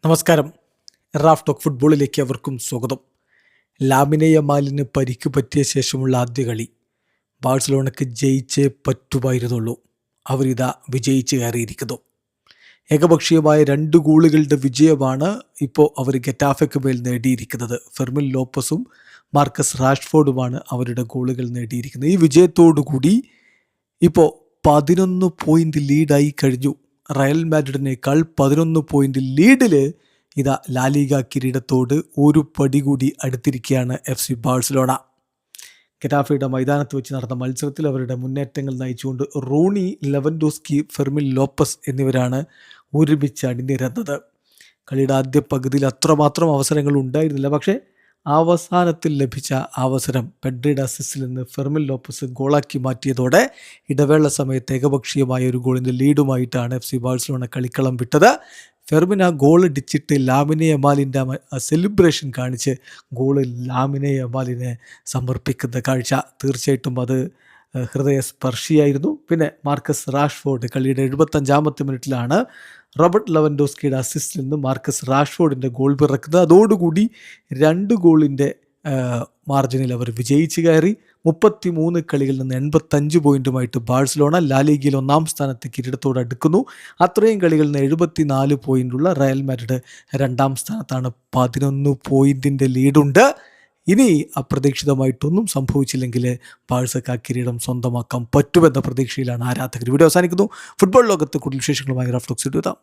നമസ്കാരം. Raf talk ഫുട്ബോളിലേക്ക് അവർക്കും സ്വാഗതം. ലാമിനെ യമാലിന് പരിക്ക് പറ്റിയ ശേഷമുള്ള ആദ്യ കളി ബാഴ്സലോണയ്ക്ക് ജയിച്ചേ പറ്റുമായിരുന്നുള്ളൂ. അവരിതാ വിജയിച്ച് കയറിയിരിക്കുന്നു. ഏകപക്ഷീയമായ 2 ഗോളുകളുടെ വിജയമാണ് ഇപ്പോൾ അവർ ഗെറ്റാഫയ്ക്ക് മേൽ നേടിയിരിക്കുന്നത്. ഫെർമിൻ ലോപ്പസും മാർക്കസ് റാഷ്ഫോർഡുമാണ് അവരുടെ ഗോളുകൾ നേടിയിരിക്കുന്നത്. ഈ വിജയത്തോടുകൂടി ഇപ്പോൾ 11 പോയിന്റ് ലീഡായി കഴിഞ്ഞു. റയൽ മാഡ്രിഡിനേക്കാൾ 11 പോയിന്റ് ലീഡിൽ ഇതാ ലാലിഗ കിരീടത്തോട് ഒരു പടി കൂടി അടുത്തിരിക്കുകയാണ് FC ബാഴ്സലോണ. ഗെറ്റാഫയുടെ മൈതാനത്ത് വെച്ച് നടന്ന മത്സരത്തിൽ അവരുടെ മുന്നേറ്റങ്ങൾ നയിച്ചുകൊണ്ട് റൂണി, ലെവൻഡോസ്കി, ഫെർമിൻ ലോപ്പസ് എന്നിവരാണ് ഒരുമിച്ച് അണിനിരന്നത്. കളിയുടെ ആദ്യ പകുതിയിൽ അത്രമാത്രം അവസരങ്ങൾ ഉണ്ടായിരുന്നില്ല. പക്ഷേ അവസാനത്തിൽ ലഭിച്ച അവസരം പെഡ്രിയുടെ അസിസ്റ്റിൽ നിന്ന് ഫെർമിൻ ലോപ്പസ് ഗോളാക്കി മാറ്റിയതോടെ ഇടവേള സമയത്ത് ഏകപക്ഷീയമായ ഒരു ഗോളിൻ്റെ ലീഡുമായിട്ടാണ് FC ബാഴ്സലോണ കളിക്കളം വിട്ടത്. ഫെർമിൻ ആ ഗോൾ അടിച്ചിട്ട് ലാമിനെ യമാലിൻ്റെ സെലിബ്രേഷൻ കാണിച്ച് ഗോള് ലാമിനെ യമാലിനെ സമർപ്പിക്കുന്ന കാഴ്ച തീർച്ചയായിട്ടും അത് ഹൃദയസ്പർശിയായിരുന്നു. പിന്നെ മാർക്കസ് റാഷ്ഫോർഡ് കളിയുടെ 75-ാമത്തെ മിനിറ്റിലാണ് റോബർട്ട് ലെവൻഡോസ്കിയുടെ അസിസ്റ്റിൽ നിന്ന് മാർക്കസ് റാഷ്ഫോർഡിൻ്റെ ഗോൾ പിറക്കുന്നത്. അതോടുകൂടി 2 ഗോളിൻ്റെ മാർജിനിൽ അവർ വിജയിച്ച് കയറി. 33 കളികളിൽ നിന്ന് 85 പോയിന്റുമായിട്ട് ബാഴ്സലോണ ലാലിഗയിൽ 1-ാം സ്ഥാനത്ത് കിരീടത്തോട് അടുക്കുന്നു. അത്രയും കളികളിൽ നിന്ന് 74 പോയിന്റുള്ള റയൽ മാഡ്രിഡ് 2-ാം സ്ഥാനത്താണ്. 11 പോയിന്റിൻ്റെ ലീഡുണ്ട്. ഇനി അപ്രതീക്ഷിതമായിട്ടൊന്നും സംഭവിച്ചില്ലെങ്കിൽ ബാഴ്സക്ക് ആ കിരീടം സ്വന്തമാക്കാൻ പറ്റുമെന്ന പ്രതീക്ഷയിലാണ് ആരാധകർ. വീഡിയോ അവസാനിക്കുന്നു. ഫുട്ബോൾ ലോകത്ത് കൂടുതൽ വിശേഷങ്ങളുമായി റാഫ് ടോക്സ് എത്താം.